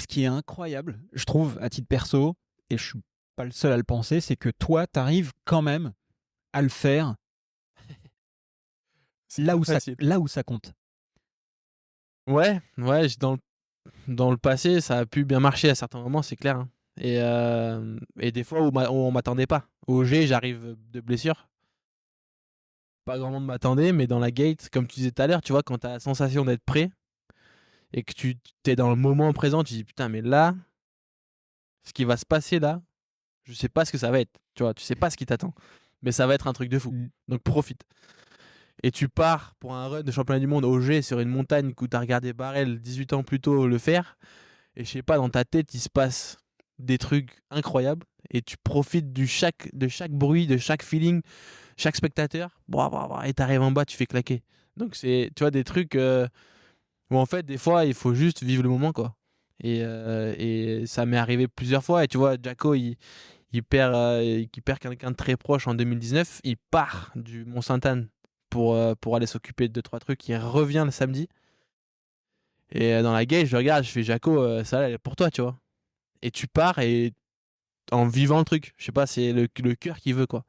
ce qui est incroyable, je trouve, à titre perso, et je suis pas le seul à le penser, c'est que toi, tu arrives quand même à le faire C'est pas facile. là où ça compte. Ouais, ouais, dans le passé, ça a pu bien marcher à certains moments, c'est clair, hein. Et des fois où on m'attendait pas. Au G, j'arrive de blessure. Pas grand monde m'attendait, mais dans la gate, comme tu disais tout à l'heure, tu vois, quand t'as la sensation d'être prêt et que tu t'es dans le moment présent, tu dis putain, mais là, ce qui va se passer là, je sais pas ce que ça va être. Tu vois, tu sais pas ce qui t'attend, mais ça va être un truc de fou. Mm. Donc profite. Et tu pars pour un run de championnat du monde au G sur une montagne où t'as regardé Barrel 18 ans plus tôt le faire. Et je sais pas, dans ta tête, il se passe des trucs incroyables. Et tu profites de chaque bruit, de chaque feeling, chaque spectateur. Et t'arrives en bas, tu fais claquer. Donc c'est, tu vois, des trucs où en fait, des fois, il faut juste vivre le moment, quoi. Et ça m'est arrivé plusieurs fois. Et tu vois, Jacko, il perd quelqu'un de très proche en 2019. Il part du Mont-Sainte-Anne pour aller s'occuper de 2-3 trucs. Il revient le samedi. Et dans la gate, je le regarde, je fais Jaco, ça là, elle est pour toi, tu vois. Et tu pars et en vivant le truc. Je sais pas, c'est le cœur qui veut, quoi.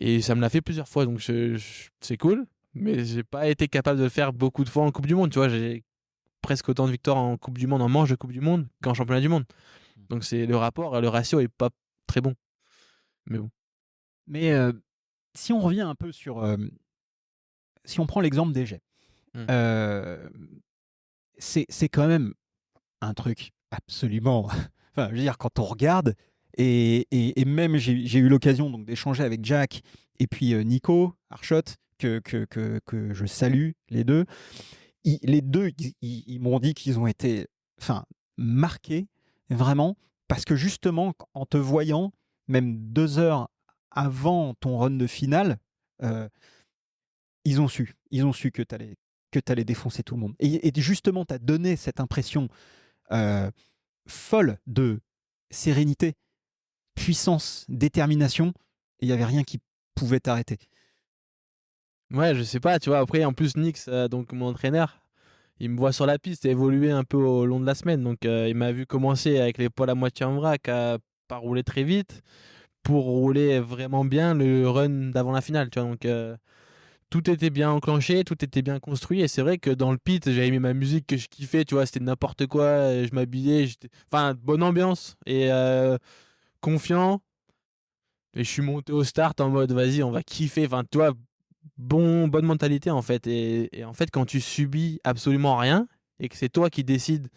Et ça me l'a fait plusieurs fois, donc c'est cool. Mais j'ai pas été capable de le faire beaucoup de fois en Coupe du Monde, tu vois. J'ai presque autant de victoires en Coupe du Monde, en manche de Coupe du Monde, qu'en championnat du monde. Donc c'est le ratio est pas très bon. Mais bon. Mais si on revient un peu sur... si on prend l'exemple des jets, Mm. euh, c'est quand même un truc absolument... Enfin, je veux dire, quand on regarde, et même j'ai eu l'occasion donc d'échanger avec Jack et puis Nico Arshot, que je salue, les deux. Les deux, ils m'ont dit qu'ils ont été marqués, vraiment, parce que justement, en te voyant, même 2 heures avant ton run de finale, euh, ils ont su que t'allais défoncer tout le monde. Et justement, tu as donné cette impression euh, folle de sérénité, puissance, détermination, et il n'y avait rien qui pouvait t'arrêter. Ouais, je sais pas, tu vois. Après, en plus, Nix, donc mon entraîneur, il me voit sur la piste évoluer un peu au long de la semaine. Donc, il m'a vu commencer avec les poils à moitié en vrac à pas rouler très vite pour rouler vraiment bien le run d'avant la finale. Tu vois, donc, tout était bien enclenché, tout était bien construit. Et c'est vrai que dans le pit, j'avais mis ma musique que je kiffais. Tu vois, c'était n'importe quoi. Je m'habillais. Enfin, bonne ambiance et confiant. Et je suis monté au start en mode vas-y, on va kiffer. Enfin, tu vois, bonne mentalité en fait. Et en fait, quand tu subis absolument rien et que c'est toi qui décides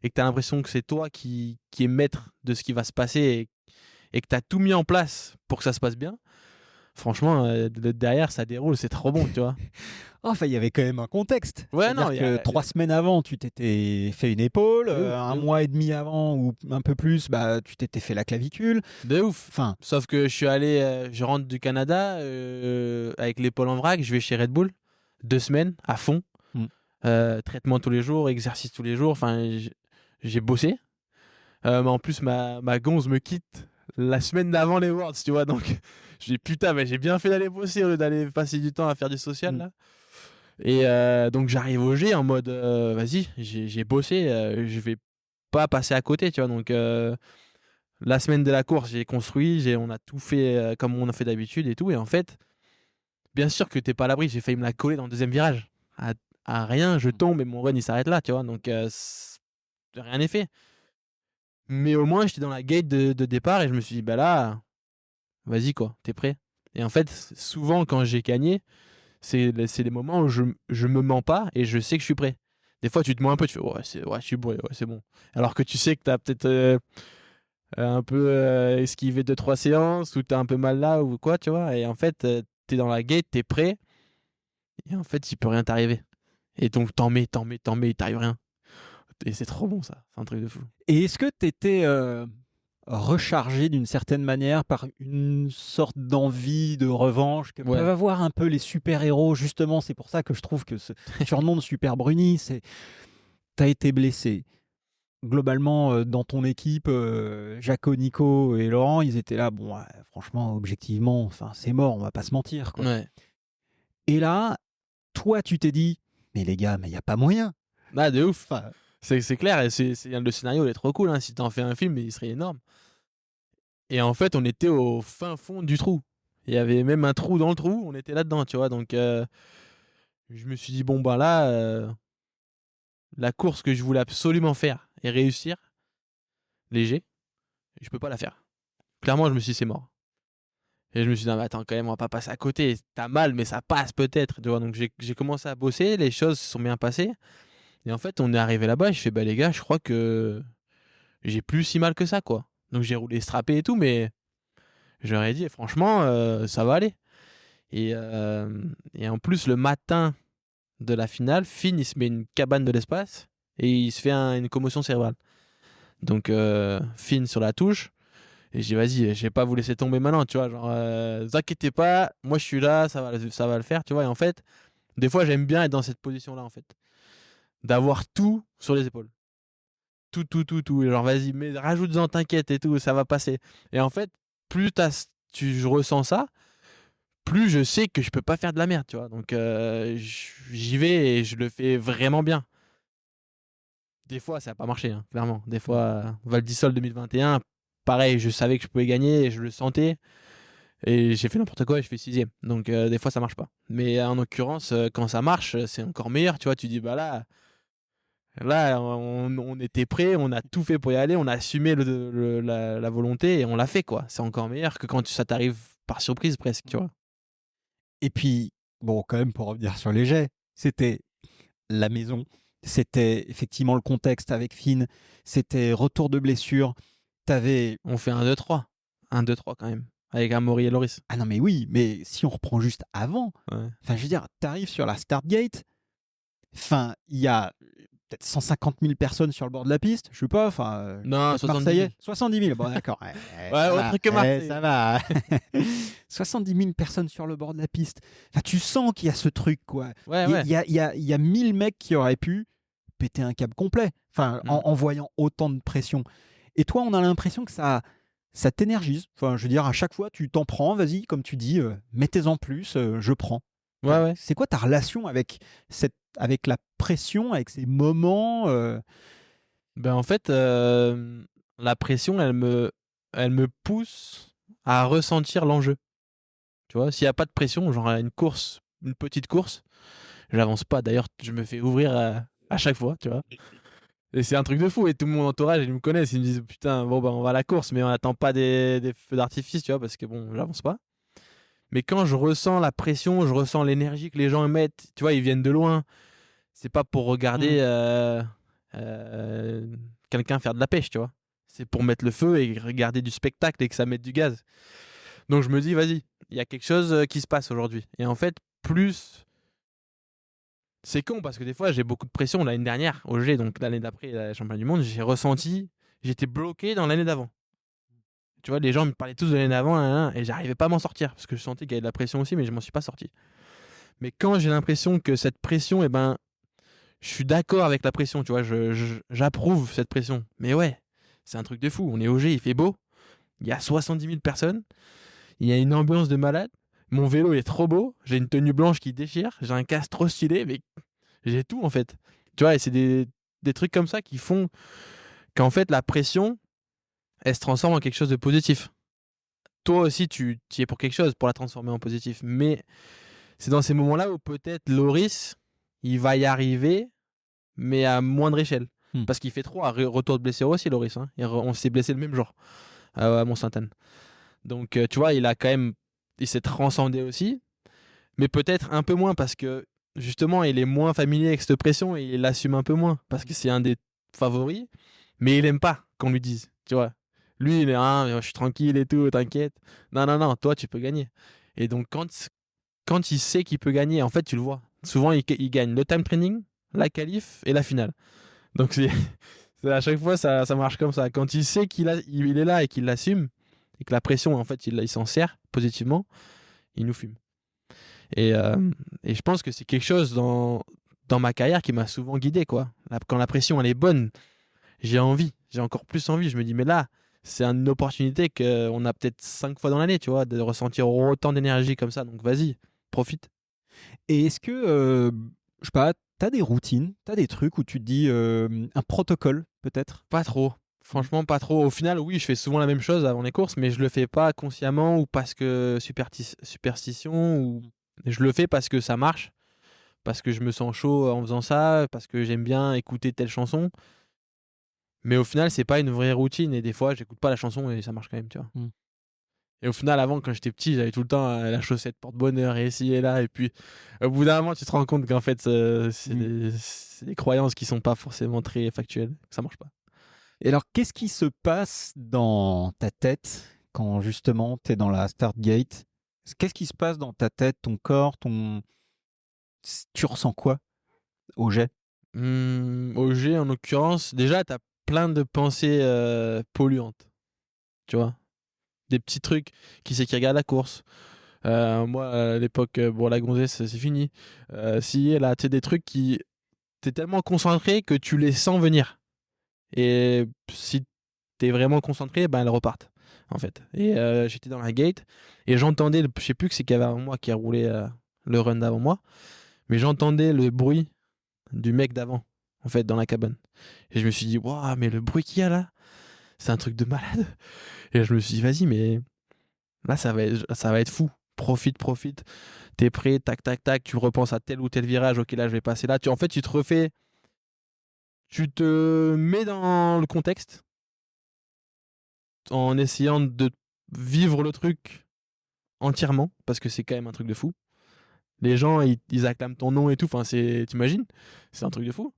et que tu as l'impression que c'est toi qui est maître de ce qui va se passer et que tu as tout mis en place pour que ça se passe bien, franchement, derrière, ça déroule, c'est trop bon, tu vois. Enfin, il y avait quand même un contexte. Ouais, non, C'est-à-dire que 3 semaines avant, tu t'étais fait une épaule. de ouf, Un de ouf. mois et demi avant, ou un peu plus, bah, tu t'étais fait la clavicule. De ouf. Enfin, Sauf que je rentre du Canada avec l'épaule en vrac, je vais chez Red Bull, 2 semaines à fond, mm. traitement tous les jours, exercice tous les jours, enfin, j'ai bossé. Mais en plus, ma gonze me quitte la semaine d'avant les Worlds, tu vois. Donc, je dis putain, mais j'ai bien fait d'aller bosser au lieu d'aller passer du temps à faire du social Mm. là. Et donc, j'arrive au G en mode vas-y, j'ai bossé, je vais pas passer à côté, tu vois. Donc, la semaine de la course, j'ai construit, on a tout fait comme on a fait d'habitude et tout. Et en fait, bien sûr que t'es pas à l'abri, j'ai failli me la coller dans le deuxième virage. À rien, je tombe et mon run il s'arrête là, tu vois. Donc, rien n'est fait. Mais au moins, j'étais dans la gate de départ et je me suis dit, bah là, vas-y quoi, t'es prêt. Et en fait, souvent quand j'ai gagné, c'est les moments où je me mens pas et je sais que je suis prêt. Des fois, tu te mens un peu, tu fais, ouais, je suis prêt, ouais, c'est bon. Alors que tu sais que t'as peut-être un peu esquivé 2-3 séances ou t'as un peu mal là ou quoi, tu vois. Et en fait, t'es dans la gate, t'es prêt et en fait, il peut rien t'arriver. Et donc, t'en mets, il t'arrive rien. Et c'est trop bon ça, c'est un truc de fou. Et est-ce que tu étais rechargé d'une certaine manière par une sorte d'envie de revanche que Ouais. peuvent avoir un peu les super-héros? Justement, c'est pour ça que je trouve que ce surnom de Super Bruni, c'est tu as été blessé. Globalement, dans ton équipe, Jaco, Nico et Laurent, ils étaient là. Bon, ouais, franchement, objectivement, c'est mort, on va pas se mentir, quoi. Ouais. Et là, toi, tu t'es dit, mais les gars, mais il n'y a pas moyen. Ah, de ouf. Enfin, C'est clair, et le scénario il est trop cool, hein. Si t'en fais un film, il serait énorme. Et en fait, on était au fin fond du trou. Il y avait même un trou dans le trou, on était là-dedans, tu vois. Donc, je me suis dit, bon, ben là, la course que je voulais absolument faire et réussir, léger, je peux pas la faire. Clairement, je me suis dit, c'est mort. Et je me suis dit, non, mais attends, quand même, on va pas passer à côté. T'as mal, mais ça passe peut-être, tu vois. Donc, j'ai commencé à bosser, les choses se sont bien passées. Et en fait, on est arrivé là-bas et je fais, bah, les gars, je crois que j'ai plus si mal que ça, quoi. Donc, j'ai roulé strappé et tout, mais je leur ai dit, franchement, ça va aller. Et en plus, le matin de la finale, Finn, il se met une cabane de l'espace et il se fait une commotion cérébrale. Donc, Finn sur la touche. Et j'ai dit, vas-y, je vais pas vous laisser tomber maintenant, tu vois. Genre, vous inquiétez pas, moi je suis là, ça va le faire, tu vois. Et en fait, des fois, j'aime bien être dans cette position-là, en fait. D'avoir tout sur les épaules. Tout, tout, tout, tout. Et genre, vas-y, mais rajoute-en, t'inquiète et tout, ça va passer. Et en fait, plus je ressens ça, plus je sais que je peux pas faire de la merde, tu vois. Donc, j'y vais et je le fais vraiment bien. Des fois, ça n'a pas marché, hein, clairement. Des fois, Val d'Isole 2021, pareil, je savais que je pouvais gagner et je le sentais. Et j'ai fait n'importe quoi et je fais sixième. Donc, des fois, ça marche pas. Mais en l'occurrence, quand ça marche, c'est encore meilleur. Tu vois, tu dis, bah là, on était prêt, on a tout fait pour y aller, on a assumé la volonté et on l'a fait, quoi. C'est encore meilleur que quand ça t'arrive par surprise presque, tu vois. Et puis, bon, quand même, pour revenir sur les jets, c'était la maison, c'était effectivement le contexte avec Finn, c'était retour de blessure. T'avais. On fait un 2-3. Un 2-3 quand même. Avec Amaury et Loris. Ah non, mais oui, mais si on reprend juste avant, Ouais. enfin, je veux dire, t'arrives sur la start gate, enfin, il y a peut-être 150 000 personnes sur le bord de la piste, je sais pas, enfin, Non, peut-être 70 000. Marseillais, 70 000, bon d'accord, Ouais, autre que Marseille. ça va. 70 000 personnes sur le bord de la piste, enfin, tu sens qu'il y a ce truc, quoi. Ouais, Il ouais. y a 1000 mecs qui auraient pu péter un câble complet, enfin, Mm. en voyant autant de pression. Et toi, on a l'impression que ça t'énergise. Enfin, je veux dire, à chaque fois, tu t'en prends, vas-y, comme tu dis, mettez-en plus, je prends. Ouais, ouais. C'est quoi ta relation avec la pression, avec ces moments Ben en fait, la pression, elle me pousse à ressentir l'enjeu. Tu vois, s'il n'y a pas de pression, genre une course, une petite course, j'avance pas. D'ailleurs, je me fais ouvrir à chaque fois, tu vois. Et c'est un truc de fou. Et tout mon entourage, ils me connaissent. Ils me disent, putain, bon, bah, on va à la course, mais on n'attend pas des feux d'artifice, tu vois, parce que bon, j'avance pas. Mais quand je ressens la pression, je ressens l'énergie que les gens mettent, tu vois, ils viennent de loin. C'est pas pour regarder euh, quelqu'un faire de la pêche, tu vois. C'est pour mettre le feu et regarder du spectacle et que ça mette du gaz. Donc je me dis, vas-y, il y a quelque chose qui se passe aujourd'hui. Et en fait, plus. C'est con parce que des fois, j'ai beaucoup de pression. L'année dernière, au G, donc l'année d'après, la championnat du monde, j'ai ressenti. J'étais bloqué dans l'année d'avant. Tu vois, les gens me parlaient tous de l'année d'avant et j'arrivais pas à m'en sortir parce que je sentais qu'il y avait de la pression aussi, mais je m'en suis pas sorti. Mais quand j'ai l'impression que cette pression, eh ben, je suis d'accord avec la pression, tu vois, j'approuve cette pression. Mais ouais, c'est un truc de fou. On est au G, il fait beau, il y a 70 000 personnes, il y a une ambiance de malade. Mon vélo est trop beau, j'ai une tenue blanche qui déchire, j'ai un casque trop stylé, mais j'ai tout en fait. Tu vois, et c'est des trucs comme ça qui font qu'en fait la pression, elle se transforme en quelque chose de positif. Toi aussi, tu y es pour quelque chose, pour la transformer en positif. Mais c'est dans ces moments-là où peut-être Loris, il va y arriver, mais à moindre échelle. Parce qu'il fait trop à retour de blessure aussi, Loris. Hein. On s'est blessé le même jour à Mont-Sainte-Anne. Donc, tu vois, il s'est transcendé aussi, mais peut-être un peu moins parce que justement, il est moins familier avec cette pression et il l'assume un peu moins parce que c'est un des favoris, mais il aime pas qu'on lui dise, tu vois. Lui, il est, ah, je suis tranquille et tout, t'inquiète. Non, non, non, toi, tu peux gagner. Et donc, quand il sait qu'il peut gagner, en fait, tu le vois. Souvent, il gagne le time training, la qualif et la finale. Donc, à chaque fois, ça marche comme ça. Quand il sait il est là et qu'il l'assume, et que la pression, en fait, il s'en sert positivement, il nous fume. Et, et je pense que c'est quelque chose dans ma carrière qui m'a souvent guidé, quoi. Quand la pression, elle est bonne, j'ai encore plus envie. Je me dis, mais là, c'est une opportunité qu'on a peut-être 5 fois dans l'année, tu vois, de ressentir autant d'énergie comme ça. Donc vas-y, profite. Et est-ce que, je sais pas, t'as des routines, t'as des trucs où tu te dis un protocole peut-être. Pas trop. Franchement, pas trop. Au final, oui, je fais souvent la même chose avant les courses, mais je le fais pas consciemment ou parce que superstition, ou je le fais parce que ça marche, parce que je me sens chaud en faisant ça, parce que j'aime bien écouter telle chanson. Mais au final, c'est pas une vraie routine et des fois, j'écoute pas la chanson et ça marche quand même, tu vois. Mm. Et au final, avant, quand j'étais petit, j'avais tout le temps la chaussette porte-bonheur et ici et là. Et puis, au bout d'un moment, tu te rends compte qu'en fait, c'est des croyances qui sont pas forcément très factuelles. Ça marche pas. Et alors, qu'est-ce qui se passe dans ta tête quand justement tu es dans la start gate? Qu'est-ce qui se passe dans ta tête, ton corps, tu ressens quoi au jet? Au G, en l'occurrence, déjà, t'as plein de pensées polluantes. Tu vois, des petits trucs. Qui c'est qui regarde la course? Moi, à l'époque, bon, la gonzesse, c'est fini. Si, là, tu sais, des trucs qui. T'es tellement concentré que tu les sens venir. Et si t'es vraiment concentré, ben elles repartent, en fait. Et j'étais dans la gate et j'entendais, je sais plus que c'est qu'il y avait avant moi qui a roulé le run d'avant moi, mais j'entendais le bruit du mec d'avant, en fait, dans la cabane. Et je me suis dit, waouh, mais le bruit qu'il y a là, c'est un truc de malade. Et je me suis dit, vas-y, mais là, ça va être fou. Profite. T'es prêt, tac, tac, tac. Tu repenses à tel ou tel virage. Ok, là, je vais passer là. En fait, tu te refais. Tu te mets dans le contexte en essayant de vivre le truc entièrement, parce que c'est quand même un truc de fou. Les gens, ils acclament ton nom et tout. Enfin, t'imagines? C'est un truc de fou.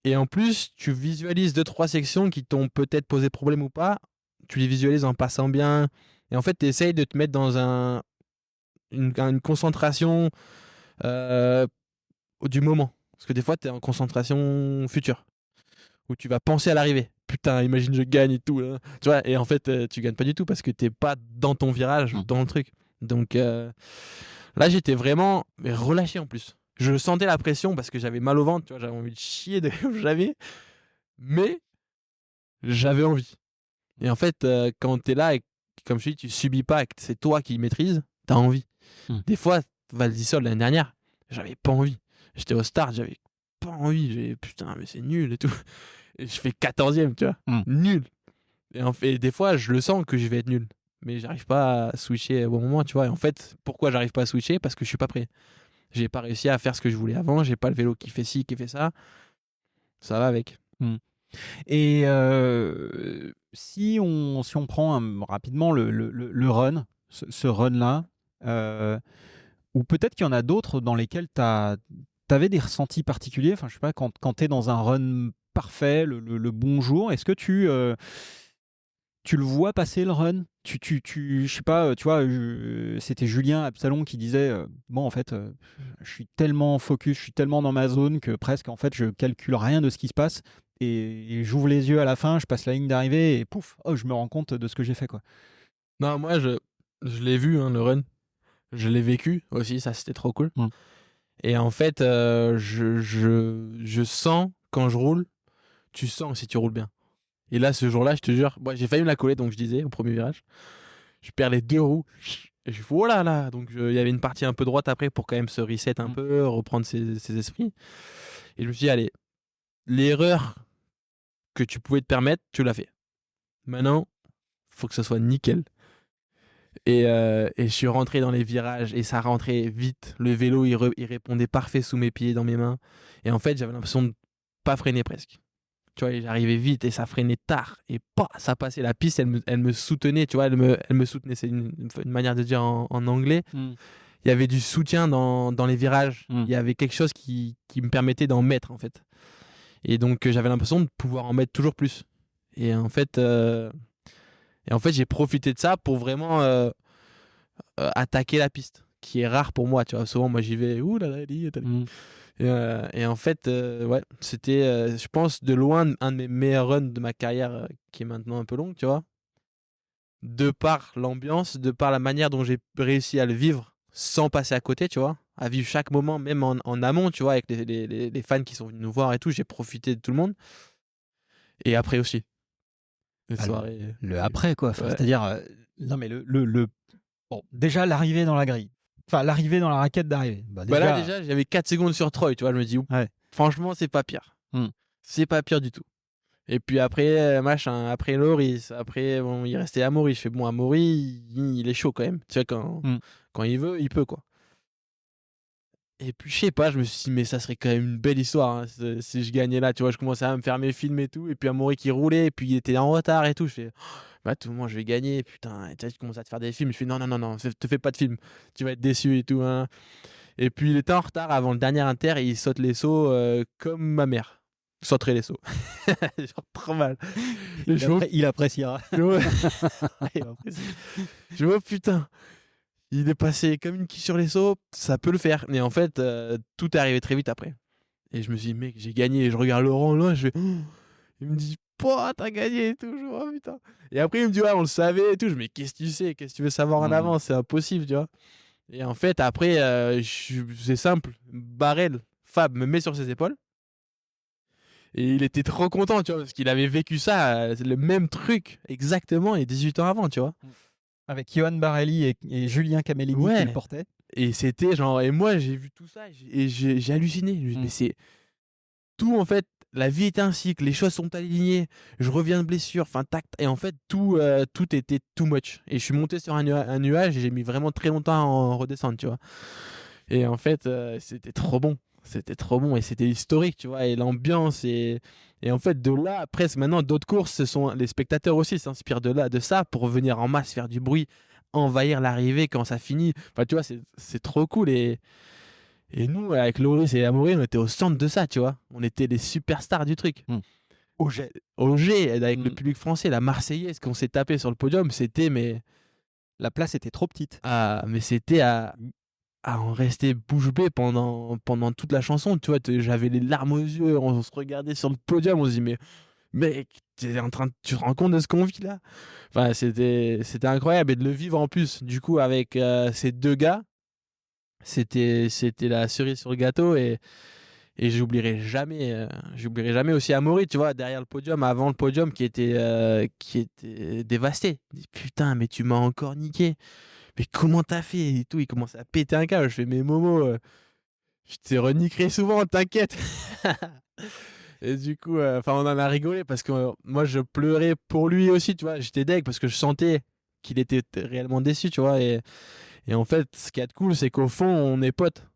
Et en plus, tu visualises 2-3 sections qui t'ont peut-être posé problème ou pas. Tu les visualises en passant bien. Et en fait, tu essayes de te mettre dans une concentration euh, du moment. Parce que des fois, tu es en concentration future. Où tu vas penser à l'arrivée. Putain, imagine je gagne et tout. Hein. Tu vois, et en fait, tu gagnes pas du tout parce que t'es pas dans ton virage, Mm. dans le truc. Donc là, j'étais vraiment relâché en plus. Je sentais la pression parce que j'avais mal au ventre, tu vois, j'avais envie de chier de j'avais, mais j'avais envie. Et en fait, quand t'es là et comme je dis, tu subis pas et que c'est toi qui maîtrises, t'as envie. Mm. Des fois, Val d'Isole l'année dernière, j'avais pas envie. J'étais au start, j'avais pas envie. J'ai putain, mais c'est nul et tout. Et je fais 14e, tu vois. Mm. Nul. Et en fait, des fois, je le sens que je vais être nul. Mais j'arrive pas à switcher au bon moment, tu vois. Et en fait, pourquoi j'arrive pas à switcher? Parce que je suis pas prêt. J'ai pas réussi à faire ce que je voulais avant. J'ai pas le vélo qui fait ci, qui fait ça. Ça va avec. Mm. Et si on prend rapidement le run, ce run-là, ou peut-être qu'il y en a d'autres dans lesquels tu avais des ressentis particuliers, enfin, je sais pas, quand tu es dans un run parfait, le bon jour, est-ce que tu le vois passer le run? Je sais pas, tu vois, c'était Julien Absalon qui disait bon, en fait, je suis tellement focus, je suis tellement dans ma zone que presque, en fait, je calcule rien de ce qui se passe et j'ouvre les yeux à la fin, je passe la ligne d'arrivée et pouf, oh, je me rends compte de ce que j'ai fait, quoi. Non, moi, je l'ai vu, hein, le run. Je l'ai vécu aussi. Ça, c'était trop cool. Mm. Et en fait, je sens quand je roule, tu sens si tu roules bien. Et là, ce jour-là, je te jure, moi, j'ai failli me la coller, donc je disais, au premier virage. Je perds les deux roues. Et je fais, oh là là. Donc, il y avait une partie un peu droite après pour quand même se reset un Mm. peu, reprendre ses esprits. Et je me suis dit, allez, l'erreur que tu pouvais te permettre, tu l'as fait. Maintenant, faut que ce soit nickel. Et je suis rentré dans les virages et ça rentrait vite. Le vélo, il répondait parfait sous mes pieds, dans mes mains. Et en fait, j'avais l'impression de pas freiner presque. Tu vois, j'arrivais vite et ça freinait tard. Et pas, ça passait. La piste, elle me soutenait. Tu vois, elle me soutenait. C'est une manière de dire en anglais. Mm. Il y avait du soutien dans les virages. Mm. Il y avait quelque chose qui me permettait d'en mettre, en fait. Et donc, j'avais l'impression de pouvoir en mettre toujours plus. Et en fait, j'ai profité de ça pour vraiment attaquer la piste, qui est rare pour moi. Tu vois, souvent, moi, j'y vais. Ouh là là, Mm. et en fait, ouais, c'était, je pense, de loin un de mes meilleurs runs de ma carrière, qui est maintenant un peu longue, tu vois. De par l'ambiance, de par la manière dont j'ai réussi à le vivre sans passer à côté, tu vois. À vivre chaque moment, même en amont, tu vois, avec les fans qui sont venus nous voir et tout. J'ai profité de tout le monde. Et après aussi. Les Ah, soirées. le après, quoi. Enfin, Ouais. c'est-à-dire, non, mais bon, déjà, l'arrivée dans la grille. Enfin, l'arrivée dans la raquette d'arrivée. Bah là, déjà, j'avais 4 secondes sur Troy, tu vois. Je me dis, Ouais. franchement, c'est pas pire. Hmm. C'est pas pire du tout. Et puis après, après Loris, après, bon, il restait Amaury. Je fais, bon, Amaury, il est chaud quand même. Tu vois, quand il veut, il peut, quoi. Et puis, je sais pas, je me suis dit, mais ça serait quand même une belle histoire hein, si je gagnais là. Tu vois, je commençais à me faire mes films et tout. Et puis, Amaury qui roulait, et puis il était en retard et tout. Je fais, bah, tout le monde, je vais gagner. Putain, et tu vois, tu commences à te faire des films. Je fais, non, non, non, non, te fais pas de film. Tu vas être déçu et tout. Hein. Et puis, il était en retard avant le dernier inter et il saute les sauts comme ma mère sauterait les sauts. Genre, trop mal. Il appréciera. Je vois, putain. Il est passé comme une quille sur les sauts, ça peut le faire. Mais en fait, tout est arrivé très vite après. Et je me suis dit, mec, j'ai gagné. Et je regarde Laurent là, je fais. Il me dit, t'as gagné toujours, oh, putain. Et après, il me dit, ouais, on le savait et tout. Je me dis, qu'est-ce que tu sais? Qu'est-ce que tu veux savoir en avance? C'est impossible, tu vois. Et en fait, après, c'est simple. Barrel, Fab me met sur ses épaules. Et il était trop content, tu vois, parce qu'il avait vécu ça, le même truc, exactement, et 18 ans avant, tu vois. Avec Johan Barelli et Julien Camellini qui le portaient. Et c'était genre, et moi j'ai vu tout ça et j'ai halluciné. Mais c'est tout en fait, la vie est un cycle, les choses sont alignées, je reviens de blessure, enfin tac, et en fait tout était too much. Et je suis monté sur un nuage et j'ai mis vraiment très longtemps à en redescendre, tu vois. Et en fait, c'était trop bon. C'était trop bon et c'était historique, tu vois, et l'ambiance et en fait de là presque maintenant d'autres courses, ce sont les spectateurs aussi s'inspirent de ça pour venir en masse faire du bruit, envahir l'arrivée quand ça finit. Enfin tu vois, c'est trop cool et nous avec Loris et Amaury, on était au centre de ça, tu vois. On était les superstars du truc. Au G avec le public français, la Marseillaise qu'on s'est tapé sur le podium, c'était mais la place était trop petite. Ah, mais c'était à en rester bouche bée pendant toute la chanson, tu vois, j'avais les larmes aux yeux, on se regardait sur le podium, on se dit mais mec, tu te rends compte de ce qu'on vit là? Enfin, c'était incroyable et de le vivre en plus, du coup avec ces deux gars, c'était la cerise sur le gâteau et j'oublierai jamais aussi Amaury, tu vois, derrière le podium, avant le podium qui était dévasté. Il dit, putain, mais tu m'as encore niqué. Mais comment t'as fait et tout, il commence à péter un câble. Je fais, mais Momo, je t'ai reniqué souvent, t'inquiète. Et du coup, on en a rigolé parce que moi, je pleurais pour lui aussi, tu vois. J'étais deg parce que je sentais qu'il était réellement déçu, tu vois. Et en fait, ce qui est cool, c'est qu'au fond, on est potes.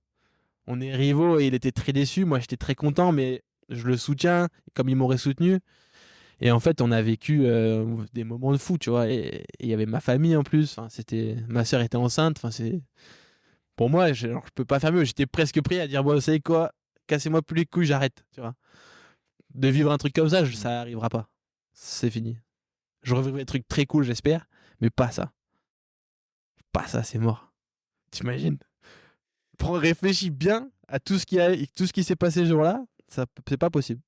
On est rivaux et il était très déçu. Moi, j'étais très content, mais je le soutiens comme il m'aurait soutenu. Et en fait, on a vécu des moments de fou, tu vois. Et il y avait ma famille en plus. Enfin, ma sœur était enceinte. Enfin, pour moi, je peux pas faire mieux. J'étais presque prêt à dire, bon, vous savez quoi, cassez-moi plus les couilles, j'arrête, tu vois. De vivre un truc comme ça, ça arrivera pas. C'est fini. Je revivrai des trucs très cool, j'espère, mais pas ça. Pas ça, c'est mort. T'imagines? Réfléchis bien à tout ce qui s'est passé ce jour-là. C'est pas possible.